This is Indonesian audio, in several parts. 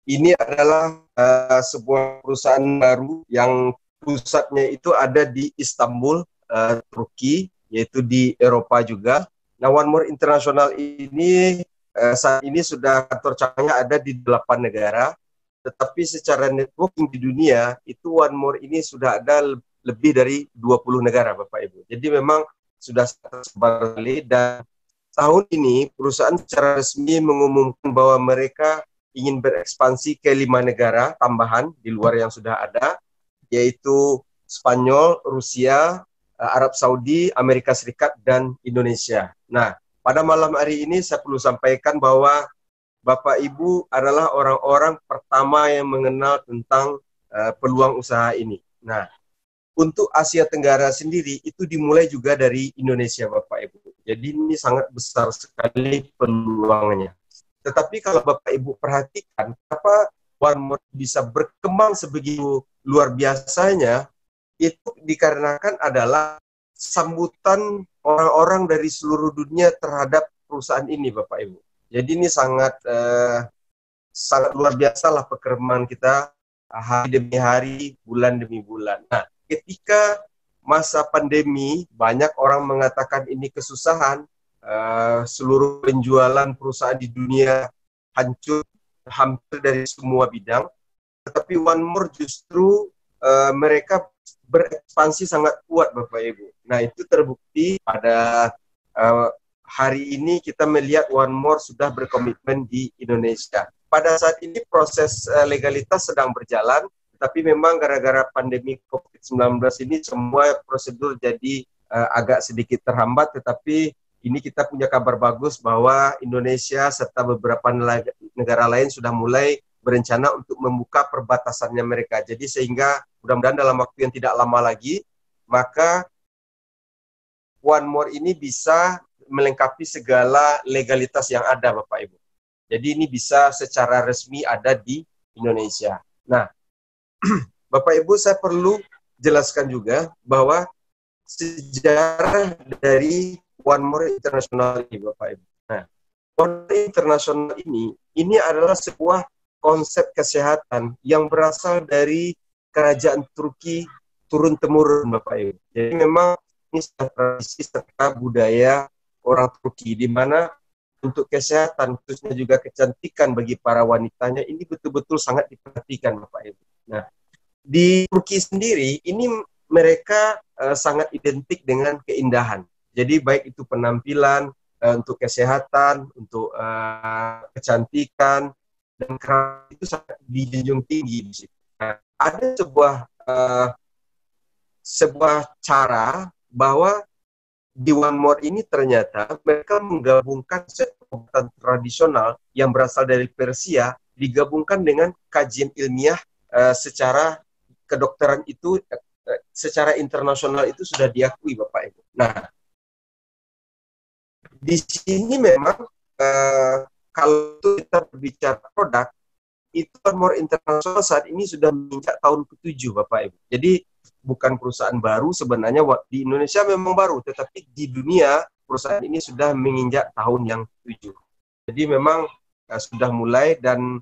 Ini adalah sebuah perusahaan baru yang pusatnya itu ada di Istanbul, Turki, yaitu di Eropa juga. Nah, One More International ini saat ini sudah kantor cabangnya ada di 8 negara, tetapi secara networking di dunia itu One More ini sudah ada lebih dari 20 negara, Bapak Ibu. Jadi memang sudah tersebar sekali, dan tahun ini perusahaan secara resmi mengumumkan bahwa mereka ingin berekspansi ke 5 negara tambahan di luar yang sudah ada, yaitu Spanyol, Rusia, Arab Saudi, Amerika Serikat, dan Indonesia. Nah, pada malam hari ini saya perlu sampaikan bahwa Bapak Ibu adalah orang-orang pertama yang mengenal tentang peluang usaha ini. Nah, untuk Asia Tenggara sendiri itu dimulai juga dari Indonesia, Bapak Ibu. Jadi ini sangat besar sekali peluangnya. Tetapi kalau Bapak Ibu perhatikan, kenapa One More bisa berkembang sebegitu luar biasanya, itu dikarenakan adalah sambutan orang-orang dari seluruh dunia terhadap perusahaan ini, Bapak Ibu. Jadi ini sangat luar biasa lah perkembangan kita hari demi hari, bulan demi bulan. Nah, ketika masa pandemi, banyak orang mengatakan ini kesusahan, seluruh penjualan perusahaan di dunia hancur hampir dari semua bidang, tetapi One More justru mereka berekspansi sangat kuat, Bapak Ibu. Nah, itu terbukti pada hari ini kita melihat One More sudah berkomitmen di Indonesia. Pada saat ini proses legalitas sedang berjalan, tapi memang gara-gara pandemi COVID-19 ini semua prosedur jadi agak sedikit terhambat, tetapi ini kita punya kabar bagus bahwa Indonesia serta beberapa negara lain sudah mulai berencana untuk membuka perbatasannya mereka. Jadi sehingga mudah-mudahan dalam waktu yang tidak lama lagi, maka One More ini bisa melengkapi segala legalitas yang ada, Bapak Ibu. Jadi ini bisa secara resmi ada di Indonesia. Nah, Bapak Ibu, saya perlu jelaskan juga bahwa sejarah dari One More International ini, Bapak Ibu. Nah, One More International ini adalah sebuah konsep kesehatan yang berasal dari kerajaan Turki turun-temurun, Bapak Ibu. Jadi memang ini tradisi serta budaya orang Turki, di mana untuk kesehatan, khususnya juga kecantikan bagi para wanitanya, ini betul-betul sangat diperhatikan, Bapak Ibu. Nah, di Turki sendiri, ini mereka sangat identik dengan keindahan. Jadi baik itu penampilan, untuk kesehatan, untuk kecantikan, dan itu sangat dijunjung tinggi di situ. Nah, ada sebuah cara bahwa di One More ini ternyata mereka menggabungkan obat tradisional yang berasal dari Persia digabungkan dengan kajian ilmiah secara kedokteran itu secara internasional itu sudah diakui, Bapak Ibu. Nah, di sini memang kalau kita berbicara produk, itu One More International saat ini sudah menginjak tahun ke-7, Bapak Ibu. Jadi bukan perusahaan baru sebenarnya, di Indonesia memang baru, tetapi di dunia perusahaan ini sudah menginjak tahun yang 7. Jadi memang sudah mulai, dan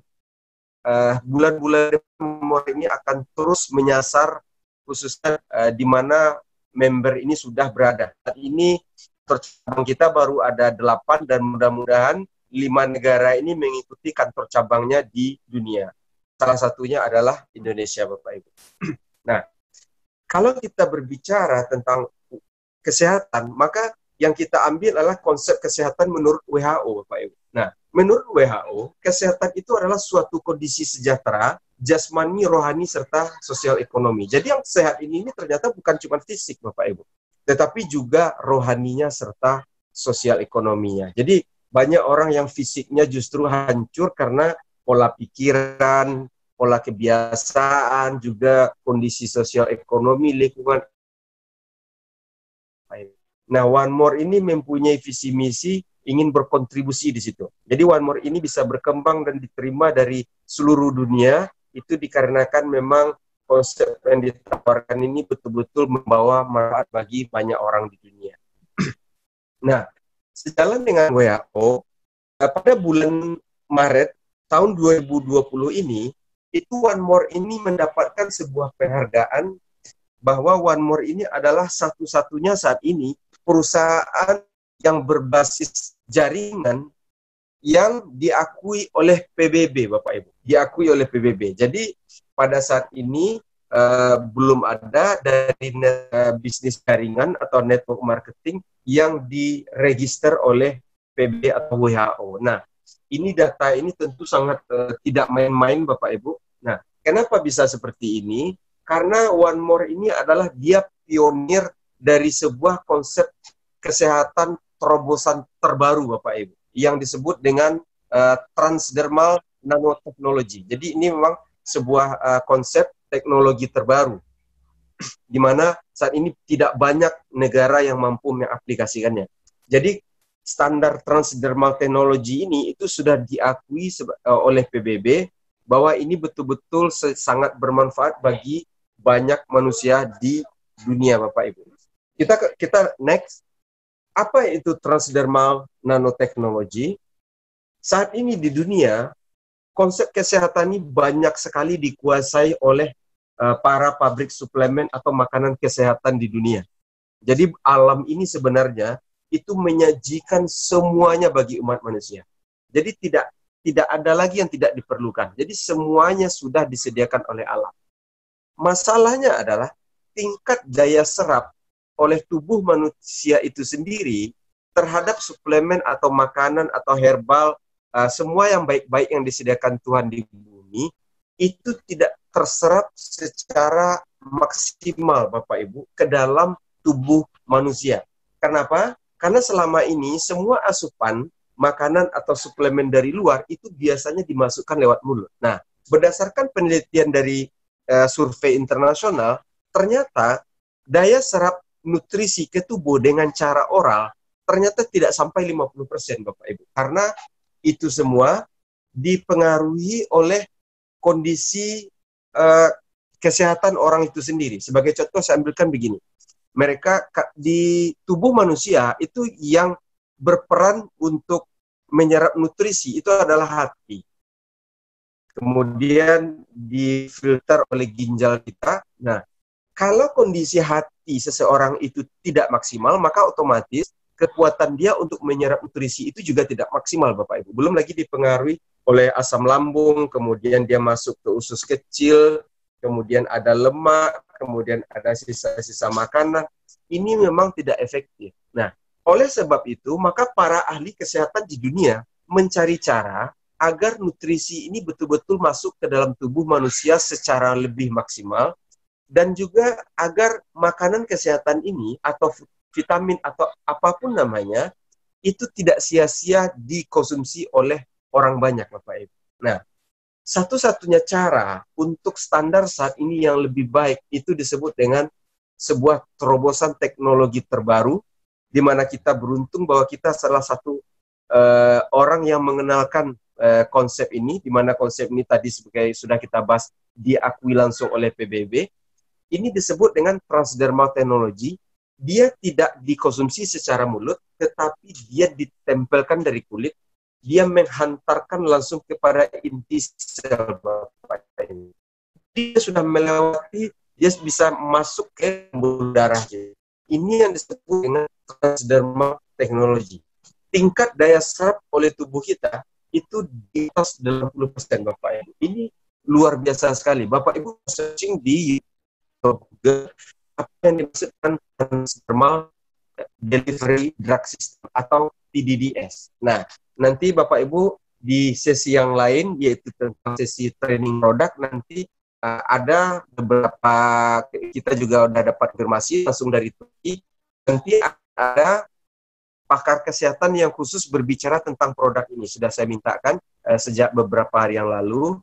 bulan-bulan ini akan terus menyasar khususnya di mana member ini sudah berada. Saat ini cabang kita baru ada 8, dan mudah-mudahan 5 negara ini mengikuti kantor cabangnya di dunia. Salah satunya adalah Indonesia, Bapak Ibu. Nah, kalau kita berbicara tentang kesehatan, maka yang kita ambil adalah konsep kesehatan menurut WHO, Bapak Ibu. Nah, menurut WHO, kesehatan itu adalah suatu kondisi sejahtera, jasmani, rohani, serta sosial ekonomi. Jadi yang sehat ini ternyata bukan cuma fisik, Bapak Ibu, tetapi juga rohaninya serta sosial ekonominya. Jadi banyak orang yang fisiknya justru hancur karena pola pikiran, pola kebiasaan, juga kondisi sosial ekonomi, lingkungan. Nah, One More ini mempunyai visi misi ingin berkontribusi di situ. Jadi One More ini bisa berkembang dan diterima dari seluruh dunia, itu dikarenakan memang konsep yang ditawarkan ini betul-betul membawa manfaat bagi banyak orang di dunia. Nah, sejalan dengan WHO, pada bulan Maret tahun 2020 ini, itu One More ini mendapatkan sebuah penghargaan bahwa One More ini adalah satu-satunya saat ini perusahaan yang berbasis jaringan yang diakui oleh PBB, Bapak Ibu. Diakui oleh PBB. Jadi pada saat ini belum ada dari bisnis jaringan atau network marketing yang diregister oleh PBB atau WHO. Nah, ini data ini tentu sangat tidak main-main, Bapak Ibu. Nah, kenapa bisa seperti ini? Karena One More ini adalah dia pionir dari sebuah konsep kesehatan terobosan terbaru, Bapak Ibu, yang disebut dengan transdermal nanotechnology. Jadi ini memang sebuah konsep teknologi terbaru, di mana saat ini tidak banyak negara yang mampu mengaplikasikannya. Jadi standar transdermal technology ini itu sudah diakui oleh PBB bahwa ini betul-betul sangat bermanfaat bagi banyak manusia di dunia, Bapak Ibu. Kita next. Apa itu transdermal nanotechnology? Saat ini di dunia, konsep kesehatan ini banyak sekali dikuasai oleh para pabrik suplemen atau makanan kesehatan di dunia. Jadi alam ini sebenarnya itu menyajikan semuanya bagi umat manusia. Jadi tidak ada lagi yang tidak diperlukan. Jadi semuanya sudah disediakan oleh alam. Masalahnya adalah tingkat daya serap oleh tubuh manusia itu sendiri terhadap suplemen atau makanan atau herbal, semua yang baik-baik yang disediakan Tuhan di bumi, itu tidak terserap secara maksimal, Bapak Ibu, ke dalam tubuh manusia. Kenapa? Karena selama ini semua asupan makanan atau suplemen dari luar itu biasanya dimasukkan lewat mulut. Nah, berdasarkan penelitian dari survei internasional, ternyata daya serap nutrisi ke tubuh dengan cara oral ternyata tidak sampai 50%, Bapak Ibu. Karena itu semua dipengaruhi oleh kondisi kesehatan orang itu sendiri. Sebagai contoh saya ambilkan begini. Mereka di tubuh manusia itu yang berperan untuk menyerap nutrisi itu adalah hati. Kemudian difilter oleh ginjal kita. Nah, kalau kondisi hati seseorang itu tidak maksimal, maka otomatis kekuatan dia untuk menyerap nutrisi itu juga tidak maksimal, Bapak Ibu. Belum lagi dipengaruhi oleh asam lambung, kemudian dia masuk ke usus kecil, kemudian ada lemak, kemudian ada sisa-sisa makanan. Ini memang tidak efektif. Nah, oleh sebab itu, maka para ahli kesehatan di dunia mencari cara agar nutrisi ini betul-betul masuk ke dalam tubuh manusia secara lebih maksimal, dan juga agar makanan kesehatan ini atau vitamin atau apapun namanya itu tidak sia-sia dikonsumsi oleh orang banyak, Bapak Ibu. Nah, satu-satunya cara untuk standar saat ini yang lebih baik itu disebut dengan sebuah terobosan teknologi terbaru, di mana kita beruntung bahwa kita salah satu orang yang mengenalkan konsep ini, di mana konsep ini tadi sebagai sudah kita bahas diakui langsung oleh PBB. Ini disebut dengan transdermal technology. Dia tidak dikonsumsi secara mulut, tetapi dia ditempelkan dari kulit. Dia menghantarkan langsung kepada inti sel Bapak. Dia sudah melewati, dia bisa masuk ke pembuluh darah. Ini yang disebut dengan transdermal technology. Tingkat daya serap oleh tubuh kita itu di atas 80%, Bapak Ibu. Ini luar biasa sekali. Bapak Ibu searching di apa yang dimaksudkan transdermal delivery drug system atau TDDS. Nah, nanti Bapak Ibu di sesi yang lain, yaitu tentang sesi training produk, nanti ada beberapa, kita juga sudah dapat konfirmasi langsung dari Turki, nanti ada pakar kesehatan yang khusus berbicara tentang produk ini. Sudah saya mintakan sejak beberapa hari yang lalu.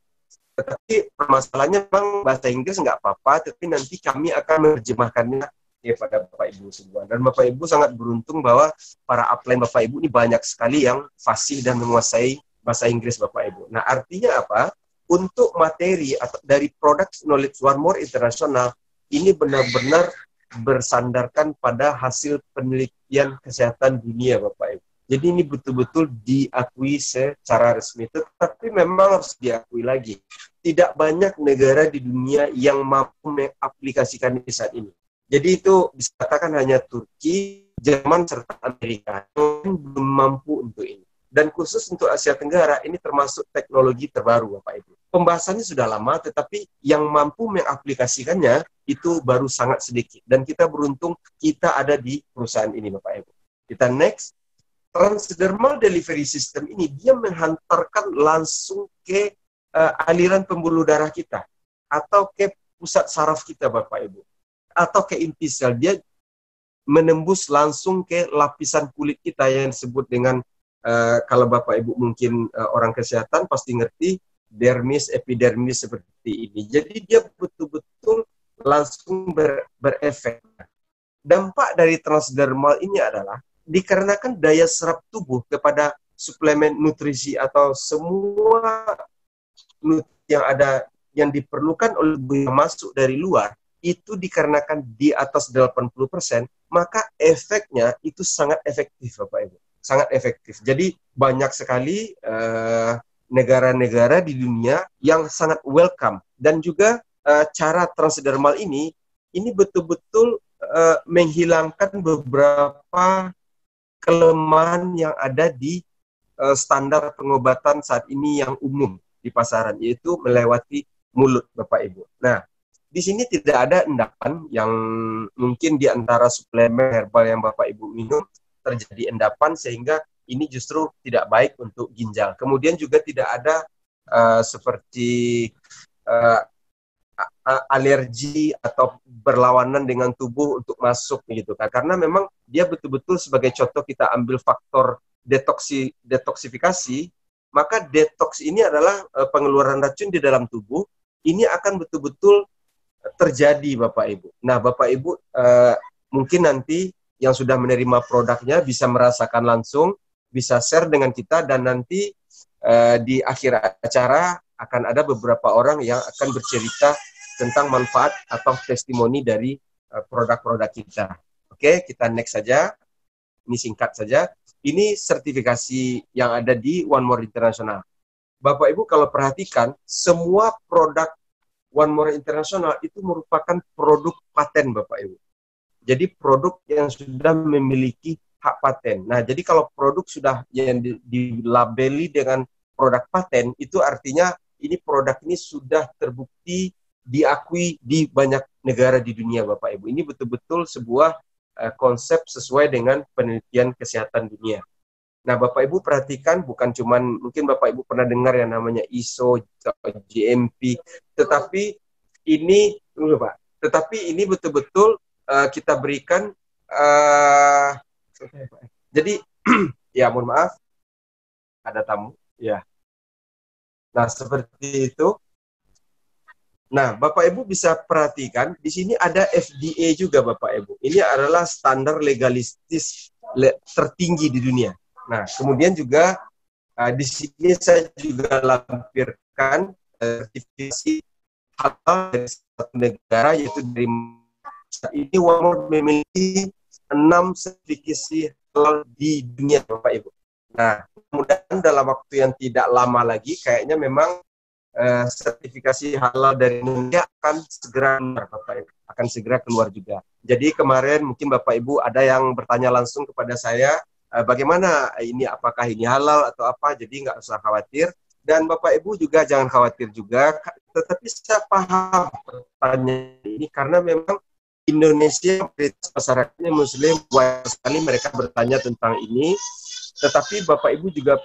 Tetapi permasalahannya memang bahasa Inggris nggak apa-apa, tapi nanti kami akan menerjemahkannya kepada Bapak Ibu semua. Dan Bapak Ibu sangat beruntung bahwa para upline Bapak Ibu ini banyak sekali yang fasih dan menguasai bahasa Inggris, Bapak Ibu. Nah, artinya apa? Untuk materi atau dari Product Knowledge One More International ini benar-benar bersandarkan pada hasil penelitian kesehatan dunia, Bapak Ibu. Jadi ini betul-betul diakui secara resmi. Tetapi memang harus diakui lagi, tidak banyak negara di dunia yang mampu mengaplikasikan ini saat ini. Jadi itu bisa katakan hanya Turki, Jerman, serta Amerika yang belum mampu untuk ini. Dan khusus untuk Asia Tenggara, ini termasuk teknologi terbaru, Bapak Ibu. Pembahasannya sudah lama, tetapi yang mampu mengaplikasikannya itu baru sangat sedikit. Dan kita beruntung kita ada di perusahaan ini, Bapak Ibu. Kita next. Transdermal delivery system ini dia menghantarkan langsung ke aliran pembuluh darah kita atau ke pusat saraf kita, Bapak Ibu, atau ke inti sel. Dia menembus langsung ke lapisan kulit kita yang disebut dengan kalau Bapak Ibu mungkin orang kesehatan pasti ngerti dermis, epidermis seperti ini. Jadi dia betul-betul langsung berefek. Dampak dari transdermal ini adalah dikarenakan daya serap tubuh kepada suplemen nutrisi atau semua yang ada yang diperlukan oleh tubuh yang masuk dari luar itu dikarenakan di atas 80%, maka efeknya itu sangat efektif, Bapak Ibu. Sangat efektif. Jadi banyak sekali negara-negara di dunia yang sangat welcome, dan juga cara transdermal ini betul-betul menghilangkan beberapa kelemahan yang ada di standar pengobatan saat ini yang umum di pasaran, yaitu melewati mulut, Bapak Ibu. Nah, di sini tidak ada endapan yang mungkin di antara suplemen herbal yang Bapak Ibu minum terjadi endapan sehingga ini justru tidak baik untuk ginjal. Kemudian juga tidak ada seperti alergi atau berlawanan dengan tubuh untuk masuk gitu kan. Karena memang dia betul-betul sebagai contoh kita ambil faktor detoksifikasi, maka detox ini adalah pengeluaran racun di dalam tubuh. Ini akan betul-betul terjadi, Bapak Ibu. Nah, Bapak Ibu mungkin nanti yang sudah menerima produknya bisa merasakan langsung, bisa share dengan kita, dan nanti di akhir acara akan ada beberapa orang yang akan bercerita tentang manfaat atau testimoni dari produk-produk kita. Oke, kita next saja. Ini singkat saja. Ini sertifikasi yang ada di One More International. Bapak Ibu kalau perhatikan, semua produk One More International itu merupakan produk paten, Bapak Ibu. Jadi produk yang sudah memiliki hak paten. Nah, jadi kalau produk sudah yang dilabeli dengan produk paten, itu artinya ini produk ini sudah terbukti diakui di banyak negara di dunia, Bapak Ibu. Ini betul-betul sebuah konsep sesuai dengan penelitian kesehatan dunia. Nah, Bapak Ibu perhatikan, bukan cuman mungkin Bapak Ibu pernah dengar yang namanya ISO, GMP, tetapi ini betul-betul kita berikan jadi ya mohon maaf ada tamu ya. Nah, seperti itu. Nah, Bapak Ibu bisa perhatikan di sini ada FDA juga, Bapak Ibu. Ini adalah standar legalistis tertinggi di dunia. Nah, kemudian juga di sini saya juga lampirkan sertifikasi halal dari satu negara, yaitu dari saat ini One memiliki 6 sertifikasi halal di dunia, Bapak Ibu. Nah, kemudian dalam waktu yang tidak lama lagi, kayaknya memang sertifikasi halal dari Indonesia akan segera keluar, Bapak Ibu. Akan segera keluar juga. Jadi kemarin mungkin Bapak Ibu ada yang bertanya langsung kepada saya, bagaimana ini, apakah ini halal atau apa, jadi nggak usah khawatir. Dan Bapak Ibu juga jangan khawatir juga, tetapi saya paham pertanyaan ini karena memang Indonesia masyarakatnya Muslim, banyak sekali mereka bertanya tentang ini. Tetapi Bapak Ibu juga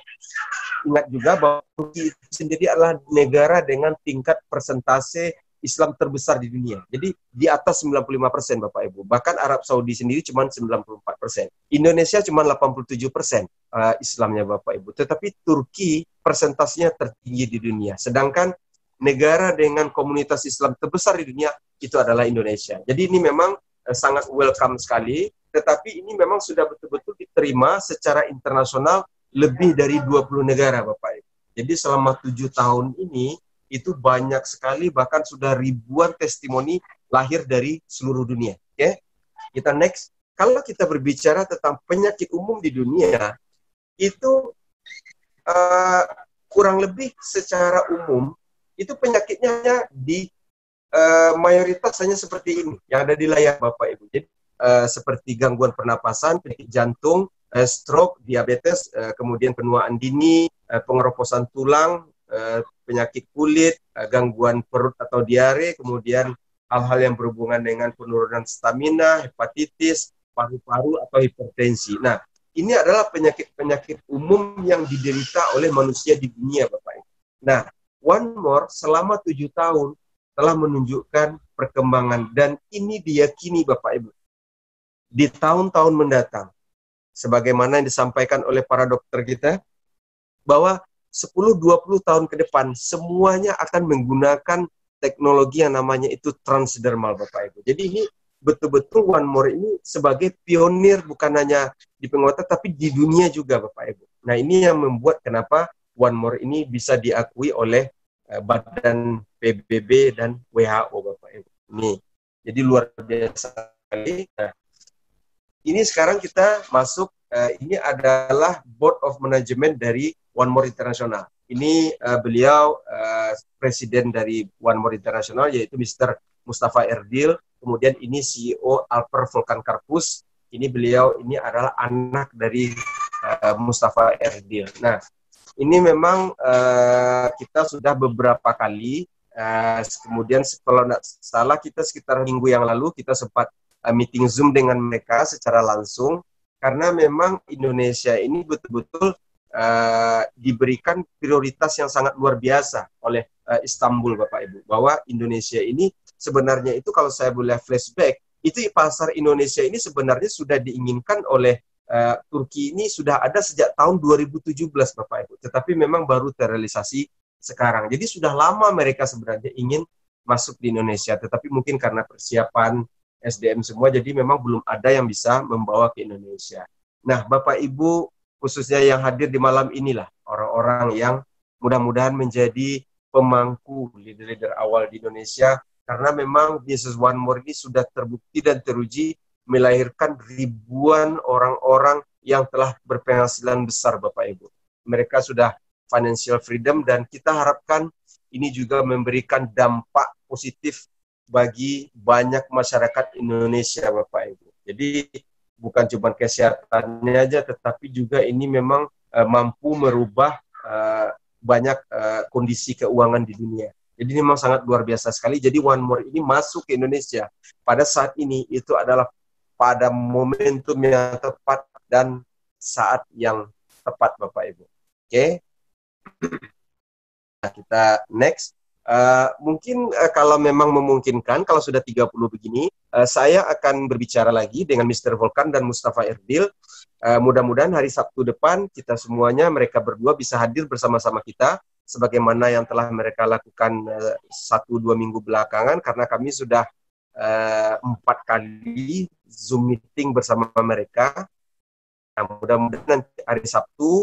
ingat juga bahwa Turki itu sendiri adalah negara dengan tingkat persentase Islam terbesar di dunia. Jadi di atas 95% Bapak Ibu. Bahkan Arab Saudi sendiri cuma 94%. Indonesia cuma 87% Islamnya Bapak Ibu. Tetapi Turki persentasenya tertinggi di dunia. Sedangkan negara dengan komunitas Islam terbesar di dunia itu adalah Indonesia. Jadi ini memang sangat welcome sekali. Tetapi ini memang sudah betul-betul diterima secara internasional lebih dari 20 negara, Bapak Ibu. Jadi selama 7 tahun ini, itu banyak sekali, bahkan sudah ribuan testimoni lahir dari seluruh dunia. Oke, kita next. Kalau kita berbicara tentang penyakit umum di dunia, itu uh, kurang lebih secara umum itu penyakitnya hanya di mayoritas hanya seperti ini yang ada di layar Bapak Ibu. Jadi seperti gangguan pernapasan, penyakit jantung, stroke, diabetes, kemudian penuaan dini, pengeroposan tulang, penyakit kulit, gangguan perut atau diare, kemudian hal-hal yang berhubungan dengan penurunan stamina, hepatitis, paru-paru atau hipertensi. Nah, ini adalah penyakit-penyakit umum yang diderita oleh manusia di dunia, Bapak Ibu. Nah, One More selama 7 tahun telah menunjukkan perkembangan dan ini diyakini Bapak Ibu di tahun-tahun mendatang sebagaimana yang disampaikan oleh para dokter kita bahwa 10-20 tahun ke depan semuanya akan menggunakan teknologi yang namanya itu transdermal Bapak Ibu. Jadi ini betul-betul One More ini sebagai pionir bukan hanya di penguatan tapi di dunia juga Bapak Ibu. Nah, ini yang membuat kenapa One More ini bisa diakui oleh Badan PBB dan WHO Bapak Ibu. Ini jadi luar biasa sekali. Nah, ini sekarang kita masuk ini adalah Board of Management dari One More International. Ini beliau presiden dari One More International yaitu Mr. Mustafa Erdil. Kemudian ini CEO Alper Volkan Karpus. Ini beliau ini adalah anak dari Mustafa Erdil. Nah, ini memang kita sudah beberapa kali, kemudian kalau tidak salah kita sekitar minggu yang lalu kita sempat meeting Zoom dengan mereka secara langsung, karena memang Indonesia ini betul-betul diberikan prioritas yang sangat luar biasa oleh Istanbul Bapak Ibu, bahwa Indonesia ini sebenarnya itu kalau saya boleh flashback, itu pasar Indonesia ini sebenarnya sudah diinginkan oleh Turki ini sudah ada sejak tahun 2017 Bapak Ibu, tetapi memang baru terrealisasi sekarang. Jadi sudah lama mereka sebenarnya ingin masuk di Indonesia, tetapi mungkin karena persiapan SDM semua, jadi memang belum ada yang bisa membawa ke Indonesia. Nah, Bapak Ibu khususnya yang hadir di malam inilah orang-orang yang mudah-mudahan menjadi pemangku leader-leader awal di Indonesia, karena memang bisnis One More ini sudah terbukti dan teruji melahirkan ribuan orang-orang yang telah berpenghasilan besar Bapak Ibu. Mereka sudah financial freedom dan kita harapkan ini juga memberikan dampak positif bagi banyak masyarakat Indonesia Bapak Ibu. Jadi bukan cuma kesehatannya aja, tetapi juga ini memang mampu merubah banyak kondisi keuangan di dunia. Jadi ini memang sangat luar biasa sekali. Jadi One More ini masuk ke Indonesia pada saat ini itu adalah pada momentum yang tepat dan saat yang tepat Bapak Ibu. Oke. Nah, kita next. Mungkin kalau memang memungkinkan, kalau sudah 30 begini, saya akan berbicara lagi dengan Mr. Volkan dan Mustafa Erdil. Mudah-mudahan hari Sabtu depan kita semuanya, mereka berdua bisa hadir bersama-sama kita, sebagaimana yang telah mereka lakukan 1-2 minggu belakangan, karena kami sudah 4 kali Zoom meeting bersama mereka. Nah, mudah-mudahan nanti hari Sabtu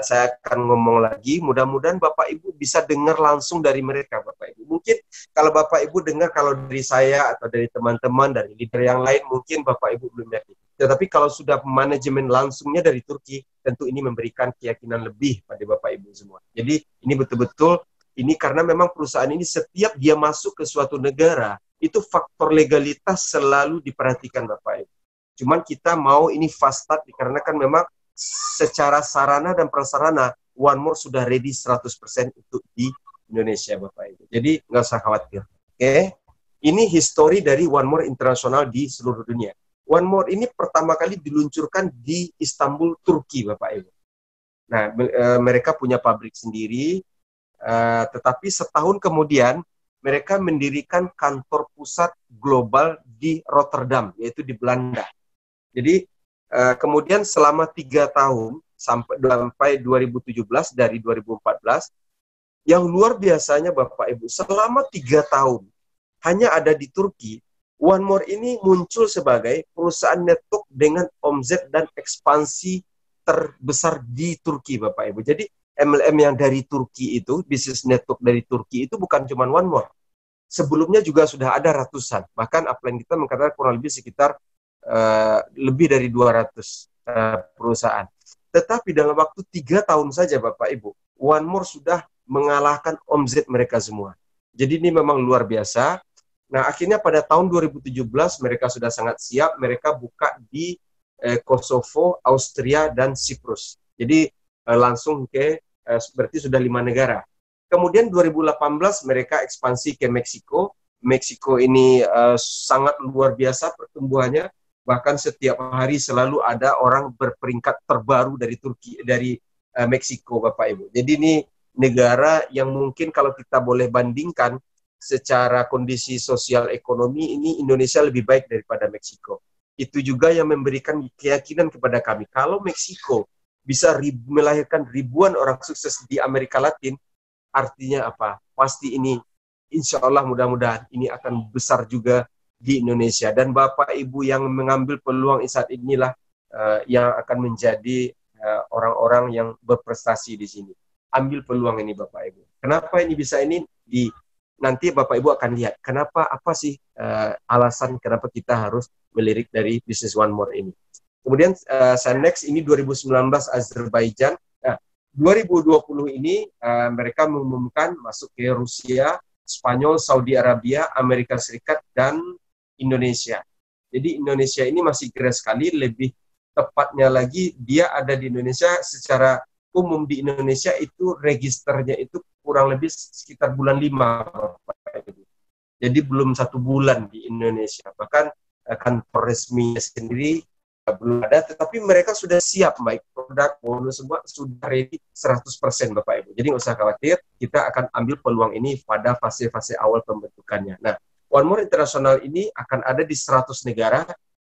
saya akan ngomong lagi. Mudah-mudahan Bapak Ibu bisa dengar langsung dari mereka, Bapak Ibu. Mungkin kalau Bapak Ibu dengar kalau dari saya atau dari teman-teman dari leader yang lain, mungkin Bapak Ibu belum yakin. Tetapi kalau sudah manajemen langsungnya dari Turki, tentu ini memberikan keyakinan lebih pada Bapak Ibu semua. Jadi ini betul-betul ini karena memang perusahaan ini setiap dia masuk ke suatu negara, itu faktor legalitas selalu diperhatikan Bapak Ibu. Cuman kita mau ini fast start dikarenakan memang secara sarana dan prasarana One More sudah ready 100% untuk di Indonesia Bapak Ibu. Jadi nggak usah khawatir. Oke. Ini history dari One More International di seluruh dunia. One More ini pertama kali diluncurkan di Istanbul, Turki Bapak Ibu. Nah, mereka punya pabrik sendiri, tetapi setahun kemudian mereka mendirikan kantor pusat global di Rotterdam, yaitu di Belanda. Jadi kemudian selama 3 tahun sampai 2017 dari 2014, yang luar biasanya Bapak Ibu, selama 3 tahun hanya ada di Turki, One More ini muncul sebagai perusahaan network dengan omzet dan ekspansi terbesar di Turki Bapak Ibu. Jadi MLM yang dari Turki itu, bisnis network dari Turki itu bukan cuma One More. Sebelumnya juga sudah ada ratusan. Bahkan upline kita mengatakan kurang lebih sekitar lebih dari 200 perusahaan. Tetapi dalam waktu 3 tahun saja Bapak Ibu, One More sudah mengalahkan omzet mereka semua. Jadi ini memang luar biasa. Nah, akhirnya pada tahun 2017 mereka sudah sangat siap, mereka buka di Kosovo, Austria, dan Siprus. Jadi langsung ke berarti sudah 5 negara. Kemudian 2018 mereka ekspansi ke Meksiko. Meksiko ini sangat luar biasa pertumbuhannya. Bahkan setiap hari selalu ada orang berperingkat terbaru dari Turki, dari Meksiko, Bapak Ibu. Jadi ini negara yang mungkin kalau kita boleh bandingkan secara kondisi sosial ekonomi, ini Indonesia lebih baik daripada Meksiko. Itu juga yang memberikan keyakinan kepada kami. Kalau Meksiko bisa melahirkan ribuan orang sukses di Amerika Latin, artinya apa? Pasti ini, insya Allah mudah-mudahan ini akan besar juga di Indonesia. Dan Bapak Ibu yang mengambil peluang saat inilah yang akan menjadi orang-orang yang berprestasi di sini. Ambil peluang ini Bapak Ibu. Kenapa ini bisa ini? Nanti Bapak Ibu akan lihat kenapa, apa sih alasan kenapa kita harus melirik dari bisnis One More ini. Kemudian saya next ini 2019 Azerbaijan. Nah, 2020 ini mereka mengumumkan masuk ke Rusia, Spanyol, Saudi Arabia, Amerika Serikat, dan Indonesia. Jadi Indonesia ini masih keren sekali, lebih tepatnya lagi dia ada di Indonesia secara umum. Di Indonesia itu registernya itu kurang lebih sekitar bulan 5. Jadi belum 1 bulan di Indonesia. Bahkan kantor resminya sendiri belum ada, tetapi mereka sudah siap, baik produk, bonus, semua sudah ready 100% Bapak Ibu. Jadi nggak usah khawatir, kita akan ambil peluang ini pada fase-fase awal pembentukannya. Nah, One More International ini akan ada di 100 negara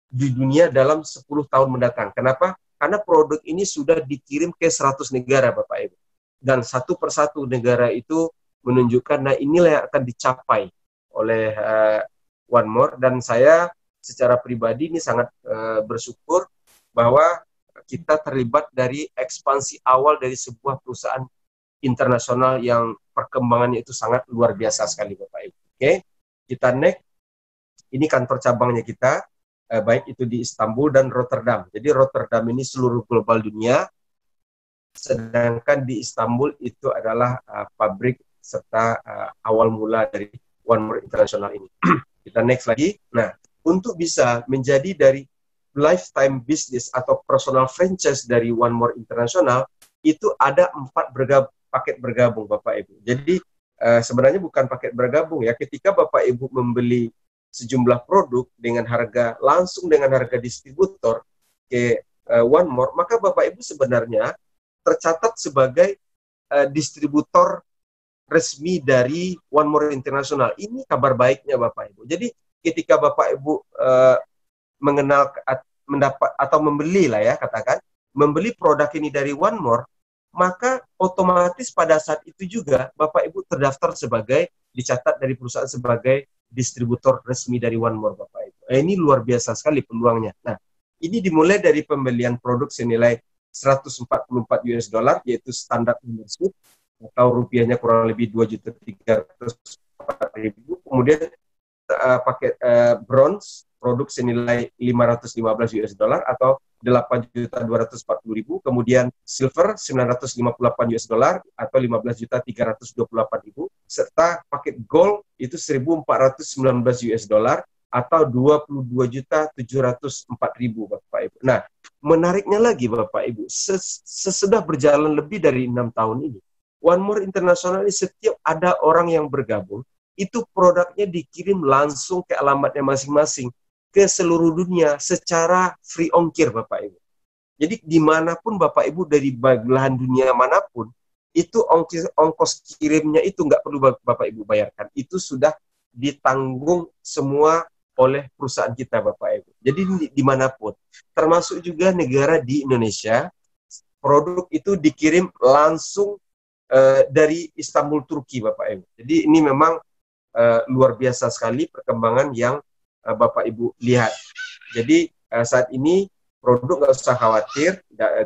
di dunia dalam 10 tahun mendatang. Kenapa? Karena produk ini sudah dikirim ke 100 negara Bapak Ibu. Dan satu persatu negara itu menunjukkan, nah inilah yang akan dicapai oleh One More. Dan saya secara pribadi ini sangat bersyukur bahwa kita terlibat dari ekspansi awal dari sebuah perusahaan internasional yang perkembangannya itu sangat luar biasa sekali Bapak Ibu. Oke, kita next. Ini kantor cabangnya kita, baik itu di Istanbul dan Rotterdam. Jadi Rotterdam ini seluruh global dunia, sedangkan di Istanbul itu adalah pabrik serta awal mula dari One More International ini. Kita next lagi. Nah, untuk bisa menjadi dari lifetime business atau personal franchise dari One More International, itu ada 4 paket bergabung Bapak Ibu. Jadi sebenarnya bukan paket bergabung ya. Ketika Bapak Ibu membeli sejumlah produk dengan harga langsung dengan harga distributor ke One More, maka Bapak Ibu sebenarnya tercatat sebagai distributor resmi dari One More International. Ini kabar baiknya Bapak Ibu. Jadi ketika Bapak Ibu mengenal, mendapat atau membeli lah ya, katakan membeli produk ini dari One More, maka otomatis pada saat itu juga Bapak Ibu terdaftar sebagai, dicatat dari perusahaan sebagai distributor resmi dari One More Bapak Ibu. Ini luar biasa sekali peluangnya. Nah, ini dimulai dari pembelian produk senilai 144 US dollar, yaitu standar membership, atau rupiahnya kurang lebih 2.304.000. Kemudian paket bronze, produk senilai 515 US dollar atau 8.240.000. Kemudian silver 958 US dollar atau 15.328.000, serta paket gold itu 1.419 US dollar atau 22.704.000 Bapak Ibu. Nah, menariknya lagi Bapak Ibu, sesudah berjalan lebih dari 6 tahun ini, One More International ini setiap ada orang yang bergabung, itu produknya dikirim langsung ke alamatnya masing-masing ke seluruh dunia secara free ongkir Bapak Ibu. Jadi dimanapun Bapak Ibu, dari belahan dunia manapun, itu ongkos kirimnya itu nggak perlu Bapak Ibu bayarkan. Itu sudah ditanggung semua oleh perusahaan kita Bapak Ibu. Jadi dimanapun, termasuk juga negara di Indonesia, produk itu dikirim langsung dari Istanbul, Turki Bapak Ibu. Jadi ini memang luar biasa sekali perkembangan yang Bapak Ibu lihat. Jadi saat ini produk nggak usah khawatir,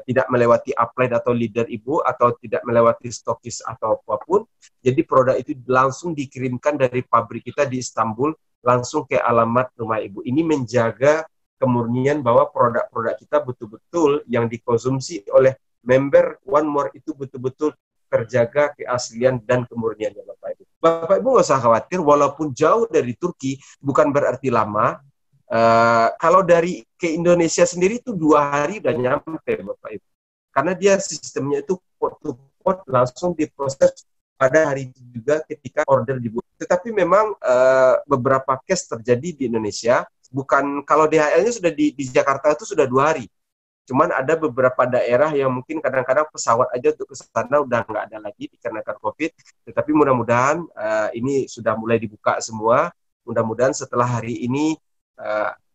tidak melewati upline atau leader Ibu, atau tidak melewati stokis atau apapun. Jadi produk itu langsung dikirimkan dari pabrik kita di Istanbul langsung ke alamat rumah Ibu. Ini menjaga kemurnian bahwa produk-produk kita betul-betul yang dikonsumsi oleh member One More itu betul-betul terjaga keaslian dan kemurniannya, Bapak Ibu. Bapak Ibu nggak usah khawatir, walaupun jauh dari Turki bukan berarti lama. Kalau dari ke Indonesia sendiri itu 2 hari udah nyampe, Bapak Ibu. Karena dia sistemnya itu pot to pot, langsung diproses pada hari itu juga ketika order dibuat. Tetapi memang beberapa case terjadi di Indonesia. Bukan, kalau DHL-nya sudah di Jakarta itu sudah 2 hari. Cuman ada beberapa daerah yang mungkin kadang-kadang pesawat aja untuk ke sana udah nggak ada lagi dikarenakan COVID. Tetapi mudah-mudahan ini sudah mulai dibuka semua. Mudah-mudahan setelah hari ini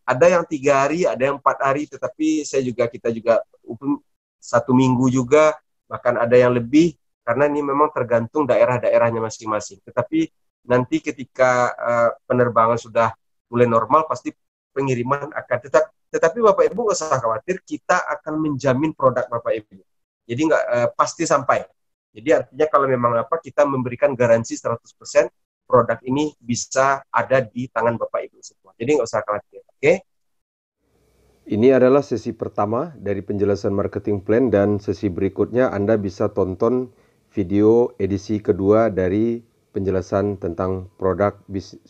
ada yang 3 hari, ada yang 4 hari. Tetapi kita juga 1 minggu juga, bahkan ada yang lebih. Karena ini memang tergantung daerah-daerahnya masing-masing. Tetapi nanti ketika penerbangan sudah mulai normal, pasti pengiriman akan tetap. Tetapi Bapak Ibu nggak usah khawatir, kita akan menjamin produk Bapak Ibu. Jadi pasti sampai. Jadi artinya kalau memang kita memberikan garansi 100% produk ini bisa ada di tangan Bapak Ibu semua. Jadi nggak usah khawatir. Oke? Ini adalah sesi pertama dari penjelasan marketing plan, dan sesi berikutnya Anda bisa tonton video edisi kedua dari penjelasan tentang produk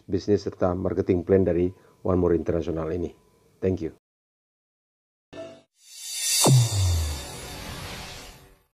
bisnis serta marketing plan dari One More International ini. Thank you.